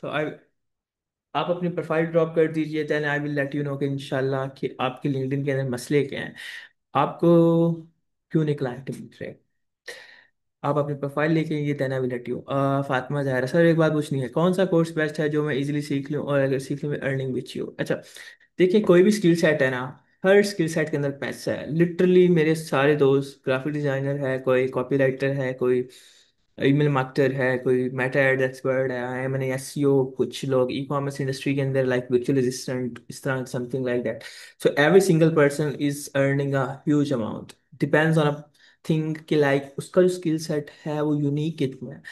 सो आई आप अपनी profile drop कर दीजिए, then I will let you know कि इंशाल्लाह कि आपके लिंक्डइन के अंदर मसले क्या हैं, आपको क्यों नहीं क्लाइंट मिल रहे। आप अपनी प्रोफाइल लेके ये देना भी लेटी हो। फातिमा जहरा सर, एक बात पूछनी है, कौन सा कोर्स बेस्ट है जो मैं इजीली सीख लूँ और अगर सीखने में अर्निंग भी अच्छी हो। अच्छा, देखिए कोई भी स्किल सेट है ना, हर स्किल सेट के अंदर पैसा है। लिटरली मेरे सारे दोस्त ग्राफिक डिजाइनर है, कोई कॉपी राइटर है, कोई ईमेल मार्केटर है, कोई मेटा एड एक्सपर्ट है, मैंने एसईओ, कुछ लोग ई कॉमर्स इंडस्ट्री के अंदर लाइक वर्चुअल असिस्टेंट, इस तरह something like that. So every single person is earning a huge amount, depends on a thing कि लाइक उसका जो स्किल सेट है वो यूनिक कितना है।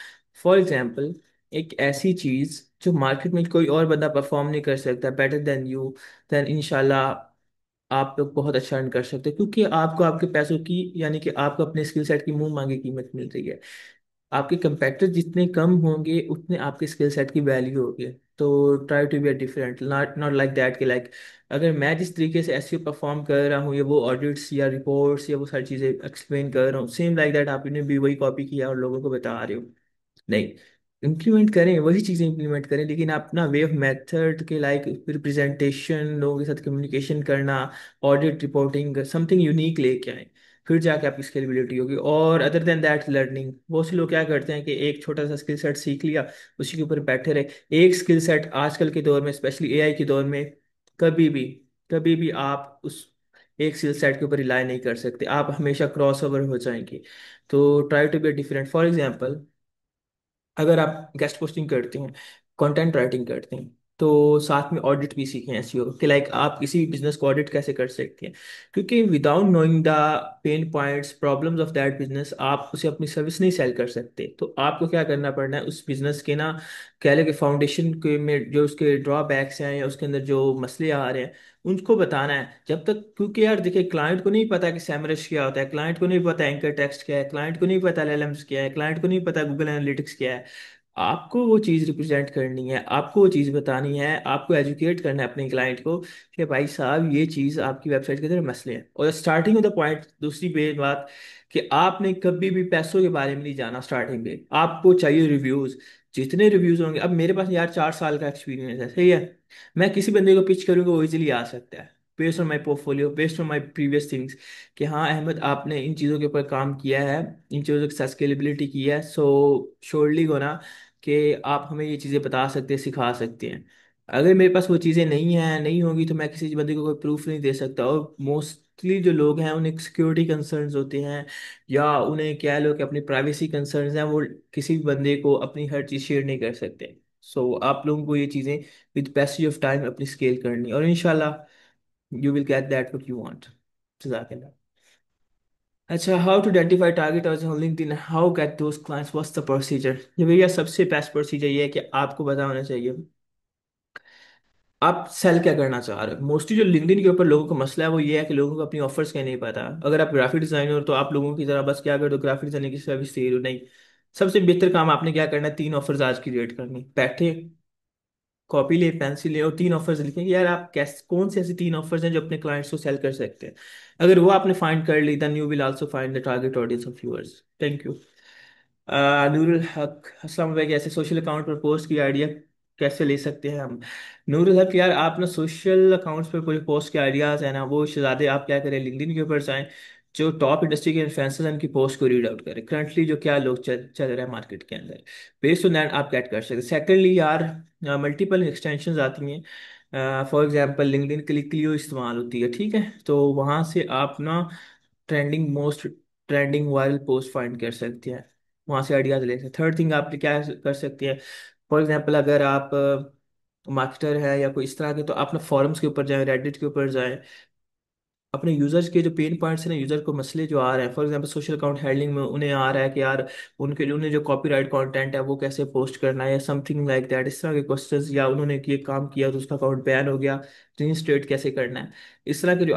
फॉर एग्जाम्पल, एक ऐसी चीज जो मार्केट में कोई और बंदा परफॉर्म नहीं कर सकता बेटर देन यू, देन इंशाल्लाह आप लोग बहुत अच्छा अर्न कर सकते हैं, क्योंकि आपको आपके पैसों की, यानी कि आपको अपने स्किल सेट की मुंह मांगी कीमत मिल रही है। आपके कंपेटिटर जितने कम होंगे उतने आपके स्किल सेट की वैल्यू होगी। तो try to be different, not not like that कि लाइक अगर मैं जिस तरीके से एसईओ परफॉर्म कर रहा हूँ, या वो ऑडिट्स या रिपोर्ट्स या वो सारी चीज़ें एक्सप्लेन कर रहा हूँ, सेम लाइक दैट आपने भी वही कॉपी किया और लोगों को बता रहे हो। नहीं, इम्प्लीमेंट करें, वही चीज़ें इम्प्लीमेंट करें, लेकिन अपना वे ऑफ मेथड के लाइक रिप्रेजेंटेशन, लोगों के साथ कम्युनिकेशन करना, ऑडिट रिपोर्टिंग, समथिंग यूनिक लेके आए, फिर जाके आपकी स्केलेबिलिटी होगी। और अदर देन दैट लर्निंग, बहुत से लोग क्या करते हैं कि एक छोटा सा स्किल सेट सीख लिया, उसी के ऊपर बैठे रहे। एक स्किल सेट आजकल के दौर में, स्पेशली एआई के दौर में, कभी भी कभी भी आप उस एक स्किल सेट के ऊपर रिलाई नहीं कर सकते, आप हमेशा क्रॉस ओवर हो जाएंगे। तो try to be different. For example, अगर आप गेस्ट पोस्टिंग करते हैं, कंटेंट राइटिंग करते हैं, तो साथ में ऑडिट भी सीखें एसईओ कि लाइक आप किसी भी बिजनेस को ऑडिट कैसे कर सकते हैं। क्योंकि without knowing the pen points problems of that business, आप उसे अपनी सर्विस नहीं सेल कर सकते। तो आपको क्या करना पड़ना है, उस बिजनेस के ना, कह लो कि फाउंडेशन के में जो उसके ड्रॉबैक्स हैं या उसके अंदर जो मसले आ रहे हैं, उनको बताना है जब तक। क्योंकि यार देखिए, क्लाइंट को नहीं पता कि सैमरश क्या होता है, क्लाइंट को नहीं पता एंकर टेक्स्ट क्या है, क्लाइंट को नहीं पता एलएलएम्स क्या है, क्लाइंट को नहीं पता गूगल एनालिटिक्स क्या है। आपको वो चीज़ रिप्रेजेंट करनी है, आपको वो चीज़ बतानी है, आपको एजुकेट करना है अपने क्लाइंट को कि भाई साहब ये चीज़ आपकी वेबसाइट के अंदर मसले हैं। और स्टार्टिंग ऑफ द पॉइंट, दूसरी बात कि आपने कभी भी पैसों के बारे में नहीं जाना स्टार्टिंग में, आपको चाहिए रिव्यूज़। जितने रिव्यूज़ होंगे, अब मेरे पास यार 4 साल का एक्सपीरियंस है, सही है, मैं किसी बंदे को पिच करूँगा वो इजीली आ सकता है, based on my portfolio, based on my previous things, कि हाँ अहमद आपने इन चीज़ों के ऊपर काम किया है, इन चीज़ों की स्केलेबिलिटी की है, सो श्योरली गो ना कि आप हमें ये चीज़ें बता सकते हैं, सिखा सकते हैं। अगर मेरे पास वो चीज़ें नहीं हैं, नहीं होंगी, तो मैं किसी बंदे को कोई प्रूफ नहीं दे सकता। और मोस्टली जो लोग हैं उन्हें सिक्योरिटी कंसर्न्स होते हैं, या उन्हें कह लो कि अपनी प्राइवेसी कंसर्न्स हैं, वो किसी भी बंदे को अपनी हर चीज़ शेयर नहीं कर सकते। सो आप लोगों को ये चीज़ें विद पैसेज ऑफ टाइम अपनी स्केल करनी, और इंशाल्लाह you will get that what you want. जज़ाकल्लाह। अच्छा, how to identify target audience on LinkedIn, how get those clients, what's the procedure. ये भैया सबसे बेस्ट प्रोसीजर ये है कि आपको पता होना चाहिए आप सेल क्या करना चाह रहे हो। मोस्टली जो लिंक्डइन के ऊपर लोगों का मसला है वो ये है कि लोगों को अपनी ऑफर्स का नहीं पता। अगर आप ग्राफिक डिजाइनर हो तो आप लोगों की तरह बस क्या कर दो, ग्राफिक डिजाइनर की सर्विस दे रहे हो, नहीं। सबसे बेहतर काम आपने क्या करना है, 3 ऑफर्स आज की रेट करनी, बैठे कॉपी ले, पेंसिल ले, और 3 ऑफर्स लिखें कि यार आप कैसे, कौन से ऐसे 3 ऑफर्स हैं जो अपने क्लाइंट्स को सेल कर सकते हैं। अगर वो आपने फाइंड कर ली, then you will also find the target audience of viewers. Thank you. Nurul Haq, अस्सलाम वालेकुम, ऐसे सोशल अकाउंट पर पोस्ट की आइडिया कैसे ले सकते हैं हम। नूरुल हक, यार आप ना सोशल अकाउंट्स पर कोई पोस्ट के आइडियाज़ है ना, वो शहजादे आप क्या करें, लिंक्डइन के ऊपर जाएं, जो टॉप इंडस्ट्री के इन्फ्लुएंसर्स हैं उनकी पोस्ट को रीड आउट करें, करंटली जो क्या लोग चल रहा है मार्केट के अंदर, बेस्ड ऑन दैट आप गेट कर सकते हैं। सेकेंडली यार, मल्टीपल एक्सटेंशंस आती हैं, फॉर एग्जांपल लिंक्डइन क्लियो इस्तेमाल होती है, ठीक है, तो वहाँ से आप ना most trending viral post find कर सकते हैं, वहाँ से आइडियाज ले सकते हैं। थर्ड थिंग आप क्या कर सकते हैं, फॉर एग्जांपल अगर आप मार्केटर है या कोई इस तरह के, तो आप ना फॉरम्स के ऊपर जाएं, रेडिट के ऊपर जाएं, अपने यूजर्स के जो पेन पॉइंट्स हैं ना, यूजर को मसले जो आ रहे हैं, for example social account handling में उन्हें आ रहा है कि यार उन्हें जो कॉपीराइट कंटेंट है वो कैसे पोस्ट करना है, या समथिंग लाइक दैट, इस तरह के क्वेश्चंस, या उन्होंने ये काम किया तो उसका अकाउंट बैन हो गया, रीइंस्टेट कैसे करना है, इस तरह के जो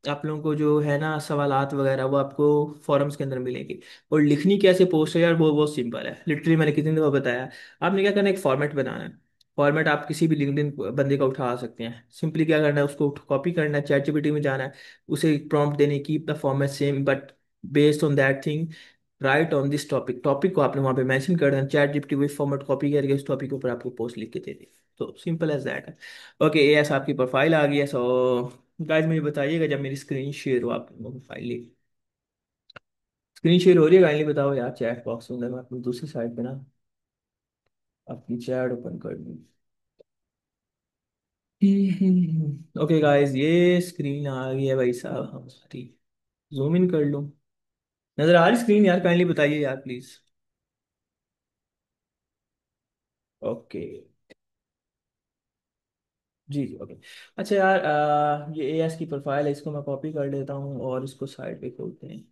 आप लोगों को जो है ना सवालात वगैरह, वो आपको फॉरम्स के अंदर मिलेंगे। और लिखनी कैसे पोस्ट है यार, वो बहुत सिंपल है, लिटरली मैंने कितनी दफ़ा बताया। आपने क्या करना है, एक फॉर्मेट बनाना है। फॉर्मेट आप किसी भी लिंक्डइन बंदे का उठा सकते हैं, सिंपली क्या करना है, उसको कॉपी करना है, चैट जीपीटी में जाना है, उसे प्रॉम्प्ट देने की the format same but based on that thing, right on this topic, topic को आपने वहाँ पे मेंशन कर देना, चैट जीपीटी वही फॉर्मेट कॉपी करके उस टॉपिक के ऊपर आपको पोस्ट लिख के दे दी। तो सिंपल एज दैट है। ओके, ये ऐसा आपकी प्रोफाइल आ गई है। सो गाइस मुझे बताइएगा जब मेरी स्क्रीन शेयर हो आपकी प्रोफाइल, स्क्रीन शेयर हो रही है, काइंडली बताओ यार चैट बॉक्स में। मैं अपनी दूसरी साइड पे ना अपनी चैट ओपन कर दूँ। ओके गाइस, ये स्क्रीन आ गई है भाई साहब हमारी। जूम इन कर लूँ? नजर आ रही स्क्रीन यार? काइंडली बताइए यार प्लीज। ओके। जी जी ओके। अच्छा यार, ये एएस की प्रोफाइल है, इसको मैं कॉपी कर लेता हूँ और इसको साइड पे खोलते हैं।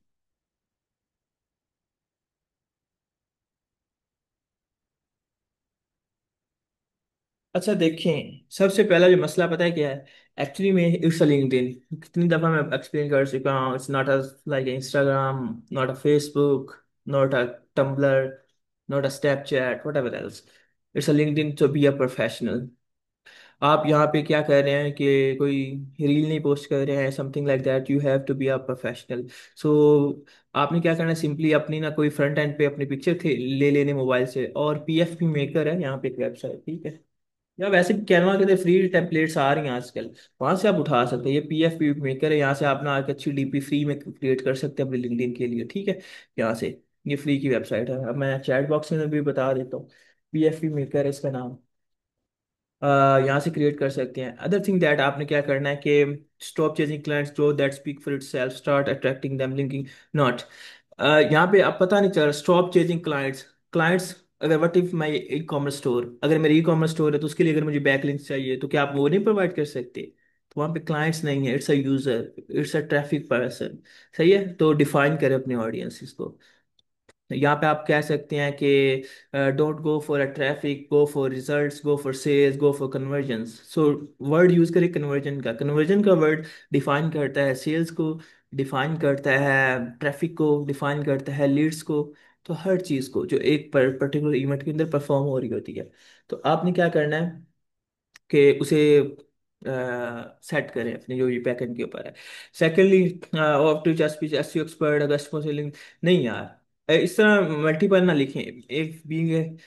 अच्छा देखें, सबसे पहला जो मसला पता है क्या है? एक्चुअली में इट्स अ लिंक्डइन। कितनी दफ़ा मैं एक्सप्लेन कर चुका हूँ, it's not a like Instagram, not a Facebook, not a Tumblr, not a Snapchat, whatever else. It's a LinkedIn to be a professional. आप यहाँ पे क्या कर रहे हैं कि कोई रील नहीं पोस्ट कर रहे हैं, something like that, you have to be a professional. So आपने क्या करना है, सिंपली अपनी ना कोई फ्रंट एंड पे अपनी पिक्चर थे ले लेने मोबाइल से, और पीएफपी मेकर है यहाँ पे एक वेबसाइट, ठीक है? या वैसे भी कैनवा के अंदर फ्री टेम्पलेट्स आ रही हैं आजकल, वहां से आप उठा सकते हैं। ये पीएफपी मेकर है, यहाँ से आप ना एक अच्छी डीपी फ्री में क्रिएट कर सकते हैं अपने लिंक्डइन के लिए, ठीक है? यहाँ से, ये फ्री की वेबसाइट है। अब मैं चैट बॉक्स में भी बता देता हूँ, पीएफपी मेकर है इसका नाम। यहाँ से क्रिएट कर सकते हैं। अदर थिंग दैट आपने क्या करना है कि stop chasing clients, grow that speak for itself, start attracting them, linking not. यहाँ पे आप पता नहीं चल रहा, स्टॉप चेजिंग क्लाइंट्स। क्लाइंट्स, अगर what if my e commerce store, अगर मेरी ई कॉमर्स स्टोर है तो उसके लिए अगर मुझे बैकलिंक्स चाहिए तो क्या आप वो नहीं प्रोवाइड कर सकते? तो वहाँ पे क्लाइंट्स नहीं है, it's a user, it's a traffic person. सही है, तो डिफाइन करें अपने ऑडियंस को। यहाँ पे आप कह सकते हैं कि don't go for a traffic, go for results, go for sales, go for conversion. So word use करें कन्वर्जन का। कन्वर्जन का वर्ड डिफाइन करता है सेल्स को, डिफाइन करता है ट्रैफिक को, डिफाइन करता है लीड्स को। तो हर चीज़ को जो एक पर्टिकुलर इवेंट के अंदर परफॉर्म हो रही होती है, तो आपने क्या करना है कि उसे सेट करें अपने जो ये बैकएंड के ऊपर है। Secondly, of to just be SEO expert, अगस्त लिंक। नहीं यार, इस तरह मल्टीपल ना लिखें। एक being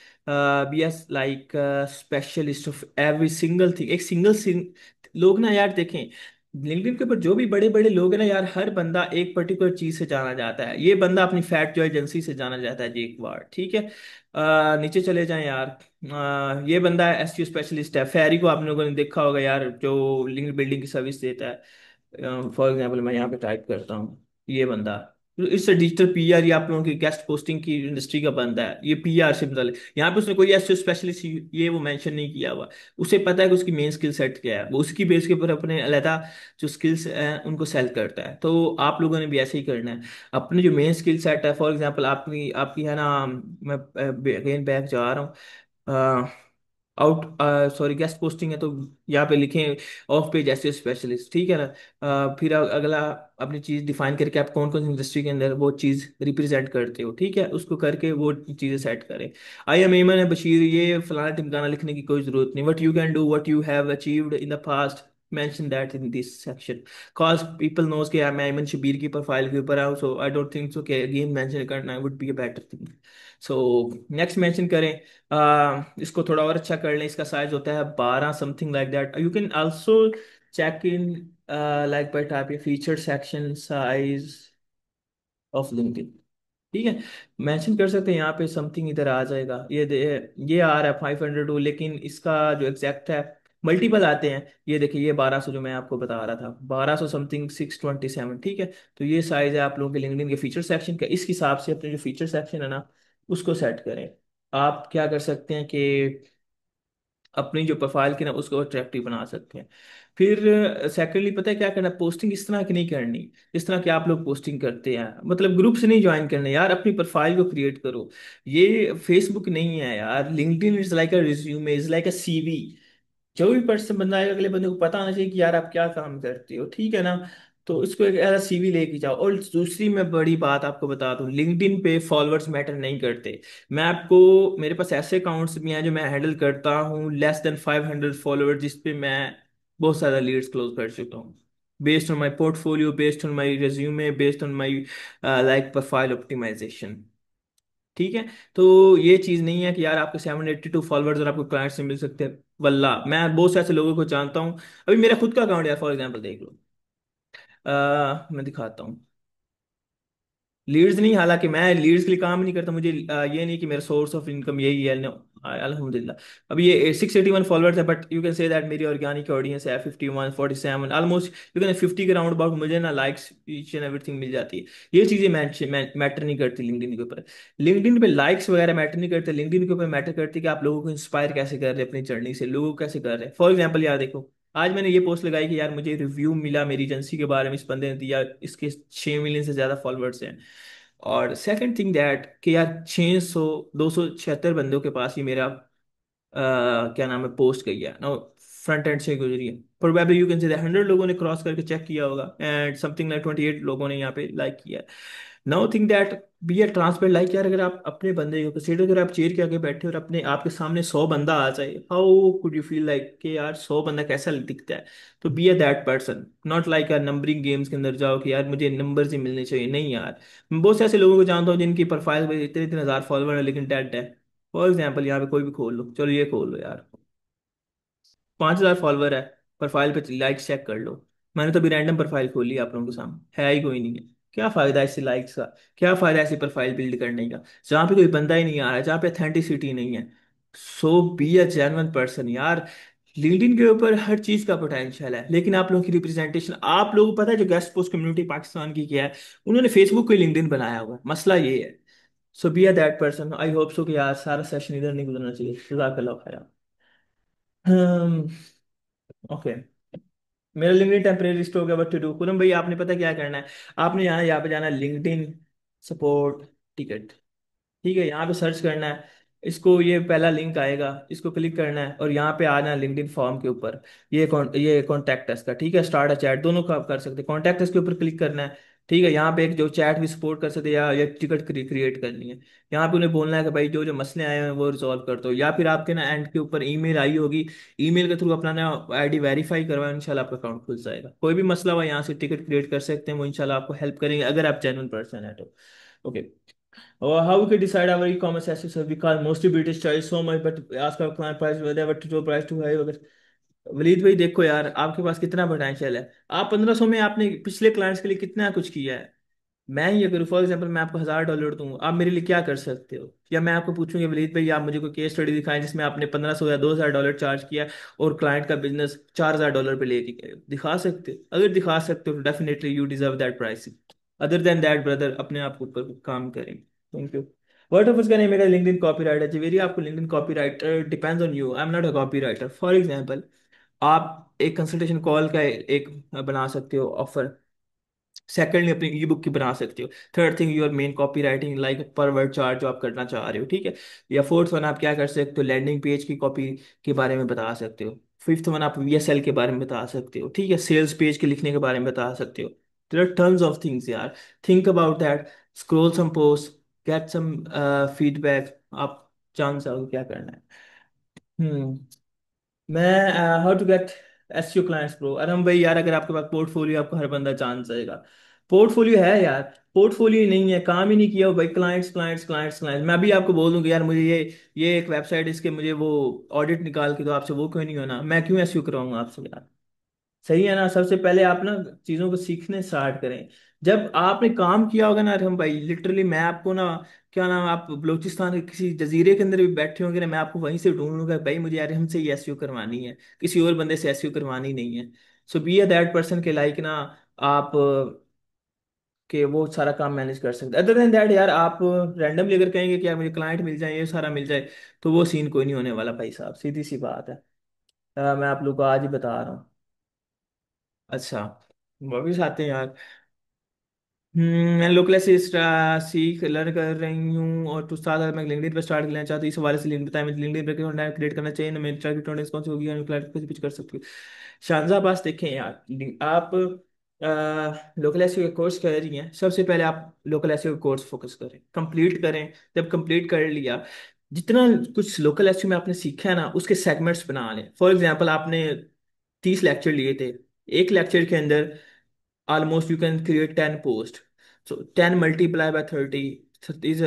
be as like specialist of every single thing, एक सिंगल लोग ना यार देखें, लिंक्डइन के ऊपर जो भी बड़े बड़े लोग हैं ना यार, हर बंदा एक पर्टिकुलर चीज से जाना जाता है। ये बंदा अपनी फैट जो एजेंसी से जाना जाता है जी, एक बार ठीक है। नीचे चले जाएं यार। ये बंदा एसईओ स्पेशलिस्ट है, फेरी को आप लोगों ने देखा होगा यार, जो लिंक बिल्डिंग की सर्विस देता है। फॉर एग्जांपल मैं यहाँ पे टाइप करता हूँ, ये बंदा, इससे डिजिटल पीआर, ये आप लोगों की गेस्ट पोस्टिंग की इंडस्ट्री का बंदा है, ये पीआर से मतलब यहाँ पे उसने कोई एसईओ स्पेशलिस्ट ये वो मेंशन नहीं किया हुआ। उसे पता है कि उसकी मेन स्किल सेट क्या है, वो उसकी बेस के ऊपर अपने अलहदा जो स्किल्स हैं उनको सेल करता है। तो आप लोगों ने भी ऐसे ही करना है। अपनी जो मेन स्किल सेट है, फॉर एग्जांपल आपकी आपकी है ना, मैं अगेन बैक जा रहा हूँ, आउट सॉरी गेस्ट पोस्टिंग है तो यहाँ पे लिखें ऑफ पेज एसईओ स्पेशलिस्ट, ठीक है ना? फिर अगला अपनी चीज़ डिफाइन करके आप कौन कौन सी इंडस्ट्री के अंदर वो चीज़ रिप्रेजेंट करते हो, ठीक है? उसको करके वो चीज़ें सेट करें। आई एम एमन है बशीर, ये फलाना टिमकाना लिखने की कोई जरूरत नहीं। What you can do, what you have achieved in the past, mention that in this section, cause people knows कि यार मैं अयमन शबीर की प्रोफाइल के ऊपर आऊँ, so I don't think so कि again mention करना would be a better thing। so next mention करें, इसको थोड़ा और अच्छा कर लें। इसका साइज होता है 12 something like that. You can also check in like by type feature section size of LinkedIn, ठीक है? मेंशन कर सकते हैं यहाँ पे, समथिंग इधर आ जाएगा। ये आ रहा है 502, लेकिन इसका जो एग्जैक्ट है मल्टीपल आते हैं। ये देखिए, ये 1200 जो मैं आपको बता रहा था, 1200 समथिंग 627, ठीक है? तो ये साइज है आप लोगों के लिंक्डइन के फीचर सेक्शन का। इस हिसाब से अपने जो फीचर सेक्शन है ना, उसको सेट करें। आप क्या कर सकते हैं कि अपनी जो प्रोफाइल की ना उसको अट्रैक्टिव बना सकते हैं। फिर सेकेंडली पता है क्या करना, पोस्टिंग इस तरह की नहीं करनी जिस तरह की आप लोग पोस्टिंग करते हैं, मतलब ग्रुप से नहीं ज्वाइन करना यार, अपनी प्रोफाइल को क्रिएट करो। ये फेसबुक नहीं है यार, LinkedIn is like a resume, is like a CV. जो भी पर्सन बंदा आएगा, अगले बंदे को पता होना चाहिए कि यार आप क्या काम करते हो, ठीक है ना? तो इसको एक ऐसा सीवी लेके जाओ। और दूसरी मैं बड़ी बात आपको बता दूं, लिंक्डइन पे फॉलोअर्स मैटर नहीं करते। मैं आपको, मेरे पास ऐसे अकाउंट्स भी हैं जो मैं हैंडल करता हूँ, लेस देन 500 फॉलोअर्स, जिस पे मैं बहुत सारा लीड्स क्लोज कर चुका हूँ, based on my portfolio, based on my resume, based on my like profile optimisation. ठीक है। तो ये चीज़ नहीं है कि यार आपके 782 फॉलोअर्स और आपको क्लाइंट से मिल सकते हैं। वल्ला मैं बहुत से ऐसे लोगों को जानता हूँ। अभी मेरा खुद का अकाउंट यार, फॉर एग्जांपल देख लो। मैं दिखाता हूँ। लीड्स नहीं, हालांकि मैं लीड्स के लिए काम नहीं करता, मुझे ये नहीं कि मेरा सोर्स ऑफ इनकम यही है। अल्हम्दुलिल्लाह। अभी ये 681 फॉलोअर्स है, but you can say that मेरी ऑर्गेनिक ऑडियंस है 51 47 ऑलमोस्ट। यू कैन 50 के राउंड अबाउट मुझे ना लाइक्स ईच एंड एवरीथिंग मिल जाती है। ये चीज़ें मैटर नहीं करती लिंक्डइन के ऊपर। लिंक्डइन पे लाइक्स वगैरह मैटर नहीं करते, लिंक्डइन के ऊपर मैटर करती है कि आप लोगों को इंस्पायर कैसे कर रहे हैं अपनी जर्नी से, लोगों को कैसे कर रहे हैं। फॉर एग्जाम्पल यार देखो, आज मैंने ये पोस्ट लगाई कि यार मुझे रिव्यू मिला मेरी एजेंसी के बारे में, इस बंदे ने दिया, इसके 6 मिलियन से ज्यादा फॉलोअर्स हैं। और सेकंड थिंग दैट कि यार 276 बंदों के पास ही मेरा क्या नाम है पोस्ट गई है ना, फ्रंट एंड से गुजरी है। प्रोबेबली यू कैन से 100 लोगों ने क्रॉस करके चेक किया होगा, एंड समथिंग लाइक 28 लोगों ने यहाँ पे लाइक किया है। Now think that be a transparent, like यार अगर आप अपने बंदे को कंसीडर, अगर आप चेयर के आगे बैठे और अपने आपके सामने 100 बंदा आ जाए, how could you feel like कि यार 100 बंदा कैसा दिखता है। तो be a that person, not like यार नंबरिंग गेम्स के अंदर जाओ कि यार मुझे नंबर्स ही मिलने चाहिए, नहीं यार। मैं बहुत से ऐसे लोगों को जानता हूँ जिनकी प्रोफाइल पे इतने इतने हजार फॉलोअर है लेकिन डेड है। फॉर एग्जाम्पल यहाँ पे कोई भी खोल लो, चलो ये खोल लो यार, 5,000 फॉलोवर है, प्रोफाइल पे लाइक्स चेक कर लो। मैंने तो अभी रैंडम प्रोफाइल खोली है आप लोगों के सामने, है ही कोई नहीं है। क्या फायदा ऐसे लाइक्स का, क्या फायदा ऐसी प्रोफाइल बिल्ड करने का जहाँ पे कोई बंदा ही नहीं आ रहा है, जहाँ पे अथेंटिसिटी नहीं है। So be a genuine person यार। लिंक्डइन के ऊपर हर चीज का पोटेंशियल है, लेकिन आप लोगों की रिप्रेजेंटेशन, आप लोगों को पता है जो गेस्ट पोस्ट कम्युनिटी पाकिस्तान की क्या है, उन्होंने फेसबुक को लिंक्डइन बनाया हुआ है, मसला ये है। So be a that person, I hope so कि यार सारा सेशन इधर नहीं गुजरना चाहिए। जज़ाकल्लाह खैर। ओके, मेरा लिंक्डइन टेम्परेरी लिस्ट हो गया, बट टू डू पूनम भाई, आपने पता क्या करना है। आपने यहाँ पे जाना लिंक्डइन सपोर्ट टिकट। ठीक है, यहाँ पे सर्च करना है इसको, ये पहला लिंक आएगा, इसको क्लिक करना है और यहाँ पे आना है लिंक्डइन फॉर्म के ऊपर। ये कॉन्टैक्ट अस का, ठीक है, स्टार्ट अ चैट दोनों का आप कर सकते हैं। कॉन्टैक्ट अस के ऊपर क्लिक करना है। ठीक है, यहाँ पे एक जो चैट भी सपोर्ट कर सकते हैं, या टिकट क्रिएट करनी है। यहाँ पे उन्हें बोलना है कि भाई जो जो मसले आए हैं वो रिजॉल्व कर दो, या फिर आपके ना एंड के ऊपर ईमेल आई होगी, ईमेल के थ्रू अपना ना आईडी वेरीफाई करवाए, इंशाल्लाह आपका अकाउंट खुल जाएगा। कोई भी मसला हो यहाँ से टिकट क्रिएट कर सकते हैं, वो इंशाल्लाह आपको हेल्प करेंगे अगर आप जेन्युइन पर्सन है तो। Okay. Or how we could decide our e-commerce SEO, because mostly British charge so much, but ask our client price whether to price too high अगर। वलीद भाई देखो यार, आपके पास कितना पोटेंशियल है। आप 1500 में आपने पिछले क्लाइंट्स के लिए कितना कुछ किया है। मैं ही अगर फॉर एग्जांपल मैं आपको $1000 दूं, आप मेरे लिए क्या कर सकते हो। या मैं आपको पूछूंगी वलीद भाई आप मुझे कोई केस स्टडी दिखाएं जिसमें आपने 1500 या $2000 चार्ज किया और क्लाइंट का बिजनेस $4000 पे लेके गए, दिखा सकते हो। अगर दिखा सकते हो तो definitely you deserve that price. Other than that brother, अपने आप के ऊपर काम करें। Thank you. वर्ड ऑफ उसका नहीं, मेरा लिंक्डइन कॉपीराइटर जवेरी, आपको LinkedIn copywriter depends on you, I am not a copywriter. For example आप एक कंसल्टेशन कॉल का एक बना सकते हो ऑफर। सेकेंडली अपनी ई बुक की बना सकते हो। Third thing your main copy writing like पर वर्ड चार्ट जो आप करना चाह रहे हो, ठीक है। या फोर्थ वन आप क्या कर सकते हो, लैंडिंग पेज की कॉपी के बारे में बता सकते हो। फिफ्थ वन आप वीएसएल के बारे में बता सकते हो, ठीक है, सेल्स पेज के लिखने के बारे में बता सकते हो। There are tons of things यार, think about that, scroll some post, get some feedback. आप जान सकते हो क्या करना है। हम्म। मैं how to get SEO clients pro, अरे भाई यार अगर आपके पास पोर्टफोलियो, आपको हर बंदा जान जाएगा। पोर्टफोलियो है यार, पोर्टफोलियो नहीं है, काम ही नहीं किया हो भाई, क्लाइंट्स क्लाइंट्स क्लाइंट्स क्लाइंट्स। मैं भी आपको बोल दूं कि यार मुझे ये एक वेबसाइट इसके मुझे वो ऑडिट निकाल के, तो आपसे वो क्यों नहीं होना, मैं क्यों एसईओ कराऊंगा आपसे यार। सही है ना। सबसे पहले आप ना चीजों को सीखने स्टार्ट करें। जब आपने काम किया होगा ना अरहम भाई, लिटरली मैं आपको ना, क्या नाम, आप बलूचिस्तान के किसी जजीरे के अंदर भी बैठे होंगे ना, मैं आपको वहीं से ढूंढूंगा भाई मुझे यार हमसे ही एसईओ करवानी है, किसी और बंदे से एसईओ करवानी नहीं है। So be a that person के लाइक ना, आप के वो सारा काम मैनेज कर सकते। अदर देन दैट यार, आप रैंडमली अगर कहेंगे कि यार मुझे क्लाइंट मिल जाए, ये सारा मिल जाए, तो वो सीन कोई नहीं होने वाला भाई साहब, सीधी सी बात है। मैं आप लोग को आज ही बता रहा हूँ। अच्छा, वापिस आते हैं यार। मैं लोकल से सीख लर्न कर रही हूँ, और तो साथ साथ मैं लिंक्डइन पर स्टार्ट करना चाहती हूँ। इस हवाले से लिंक बताया, मैं लिंक्डइन पर कंटेंट क्रिएट करना चाहिए ना, मेरी टारगेट ऑडियंस कौन सी होगी, और क्लाइंट कैसे पिच कर सकती हूँ। शानजा पास देखें यार, आप लोकल एसईओ का कोर्स कर रही हैं, सबसे पहले आप लोकल एसईओ का कोर्स फोकस करें, कंप्लीट करें। जब कंप्लीट कर लिया, जितना कुछ लोकल एसईओ में आपने सीखा है ना, उसके सेगमेंट्स बना लें। फॉर एग्जांपल आपने 30 लेक्चर लिए थे, एक लेक्चर के अंदर almost you can create 10 posts. So 10 multiply by 30 is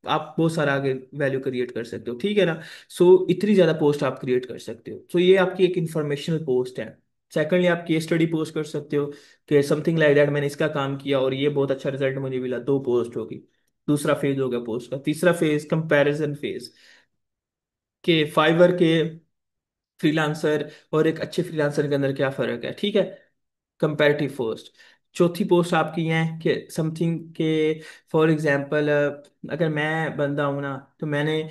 आप बहुत सारा आगे वैल्यू क्रिएट कर सकते हो, ठीक है ना। सो इतनी ज्यादा पोस्ट आप क्रिएट कर सकते हो। सो ये आपकी एक इंफॉर्मेशनल पोस्ट है। सेकेंडली आप केस स्टडी पोस्ट कर सकते हो कि समथिंग लाइक दैट, मैंने इसका काम किया और ये बहुत अच्छा रिजल्ट मुझे मिला, दो पोस्ट होगी। दूसरा फेज हो गया पोस्ट का। तीसरा फेज कंपैरिजन फेज, के फाइवर के फ्रीलांसर और एक अच्छे फ्रीलांसर के अंदर क्या फर्क है, ठीक है। Comparative post. चौथी पोस्ट आपकी है कि समथिंग के, फॉर एग्जांपल अगर मैं बंदा हूं ना, तो मैंने